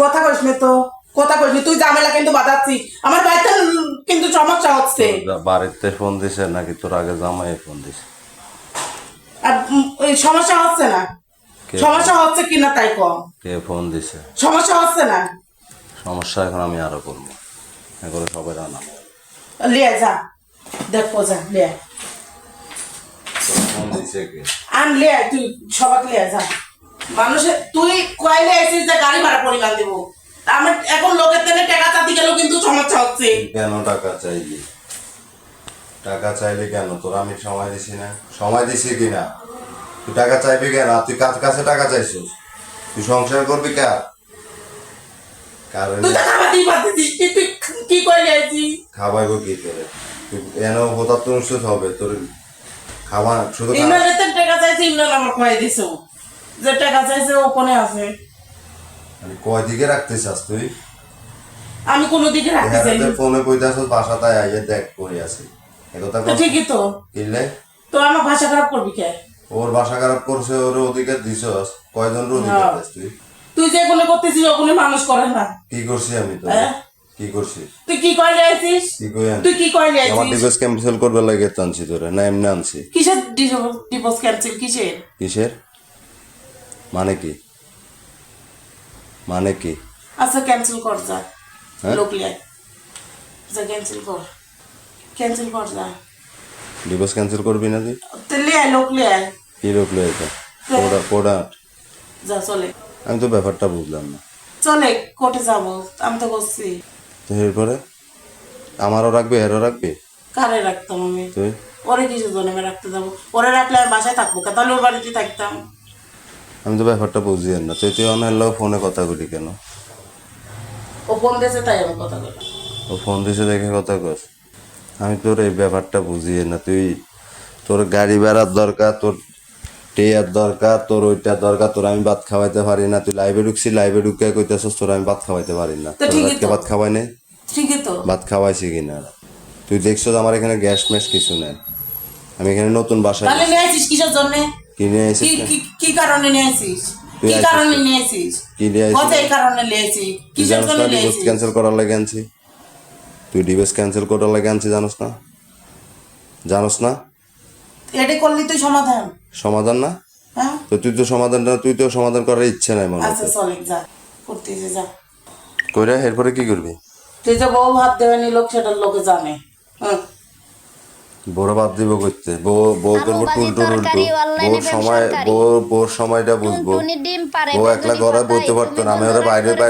কথা কইস না তো, কথা কইস না, তুই ঝামেলা কিন্তু বাঁধাচ্ছিস, আমার বাড়িতে কিন্তু সমস্যা হচ্ছে। বাড়িতে ফোন দিছে নাকি তোর আগে জামাই ফোন দিছে? আর ওই সমস্যা হচ্ছে না, সমস্যা হচ্ছে কিনা তাই কম। কে ফোন দিছে? সমস্যা হচ্ছে না, সমস্যা এখন আমি আরো করবো, এখন সবাই রান্না লিয়ে যা, দেখো যা লিয়ে ফোন দিছে কে? আন লিয়ে, তুই সবাক লিয়ে যা। মানুষের তুই কয়লে এসিস যে গাড়ি ভাড়া পরিমাণ দেবো, আমার এখন লোকের তেনে টাকা চাইতে গেলেও কিন্তু সমস্যা হচ্ছে। কেন টাকা চাইলি? টাকা চাইলি কেন? তোর আমি সময় দিছি না? সময় দিছি কিনা? তুই টাকা চাইবি কেন? আর তুই কার কাছে টাকা চাইছিস? তুই সংসার করবি কার? কারণ তুই তো খাবার দিয়ে পারতেছিস, তুই কি কয়লে আছিস? খাওয়াইবো কি করে? তুই এন হঠাৎ নিশ্চিত হবে তোর খাওয়া শুধু ইমরানের তো টাকা চাইছে, ইমরান আমার কয়ে দিছো যে টাকা চাইছে ও কোনে আছে। মানে কয় দিকে রাখতে চাস তুই? আমি কোনো দিকে রাখতে চাই না। ফোনে কইতাছ বাসাটায় আইয়ে দেখ করে আছে একথা তো ঠিকই তো, কিনলে তো আমার ভাষা খারাপ করবি কে? ওর বাসা খারাপ করছে, ওর অধিকার দিছস। কয়জন অধিকার দিস তুই? তুই যে গুলো করতেছিস ওগুলো মানুষ করে না। কি করছি আমি তো? হ্যাঁ? কি করছি? তুই কি কয়লে আছিস? কি কই আনছি? তুই কি কয়লে আমার আছিস? ডিভোর্স ক্যান্সেল করবে লাগে তো আনছি তোরে, না এমনি আনছি? কিসের ডিভোর্স ক্যান্সেল কিসের? কিসের মানে কি? মানে কি? আচ্ছা ক্যান্সেল কর যা, হ্যাঁ? লোক লিয়ে যা, ক্যান্সেল কর, ক্যান্সেল কর যা। ডিভোর্স ক্যান্সেল করবি না তুই? তো লিয়ে লোক লিয়ে কি লোক লয়েছে? কোডা যা, চলে আমি তো ব্যাপারটা বুঝলাম না। চলে কোর্টে যাবো, আমি তো বলছি। তো এরপরে আমারও রাখবি, এরও রাখবি? কারে রাখতাম আমি? তুই ওরে কিছু জনে রাখতে যাবো? ওরে রাখলে আমি বাসায় থাকবো কে? তাহলে ওর বাড়িতে থাকতাম। আমি তো ব্যাপারটা বুঝি না। তুই অনেক লোক ফোনে কথা বলি কেন? ও ফোন দিয়েছে তাই আমি কথা বললাম। ও ফোন দিছে দেখে কথা কস? আমি তোর এই ব্যাপারটা বুঝি না। তুই তোর গাড়ি ভাড়ার দরকার, তোর টেয়ার দরকার, তোর ওইটা দরকার, তোর আমি ভাত খাওয়াইতে পারি না। তুই লাইভে ঢুকছি, লাইভে ঢুকে কইতেছস তোর আমি ভাত খাওয়াইতে পারি না। তো তোর ঠিকই আজকে তো। ভাত খাওয়াই নাই? ঠিকই তো। ভাত খাওয়াইছি কিনা? তুই দেখছস আমার এখানে গ্যাস ম্যাস কিছু নেই। আমি এখানে নতুন বাসায় তাহলে নিয়ে আসিস কিসের জন্য? কিনে এসেছি। কি কারণে নিয়ে আসিস? তুই কি আইছিস কারণে তো? নিয়ে আসিস? কি নিয়ে আইছিস? কত এই কারণে নিয়ে আসিস? তুই কিসের জানোস জন্য না নিয়ে ডিভোর্স আসিস? ক্যান্সেল করার লাগে আনছি? তুই ডিভোর্স ক্যান্সেল করার লাগে আনছি, জানোস না? জানোস না? এটা করলি তুই সমাধান? সমাধান না হ্যাঁ তো? তুই তো সমাধান না, তুই তো সমাধান করার ইচ্ছে নাই মনে আচ্ছা হচ্ছে। চলে যা, করতেছে যা। কইরা এরপরে কি করবি? তুই যে বউ ভাত দেবেনি লোক, সেটা লোকে জানে। হ্যাঁ বড় বাদ দিব করতে, বউ করবো টুলটুল উল্টু। বউর সময়, বউর সময়টা বুঝবো। ডিম পারে বউ একলা ঘরে বইতে পারতো না, আমি ওরা বাইরে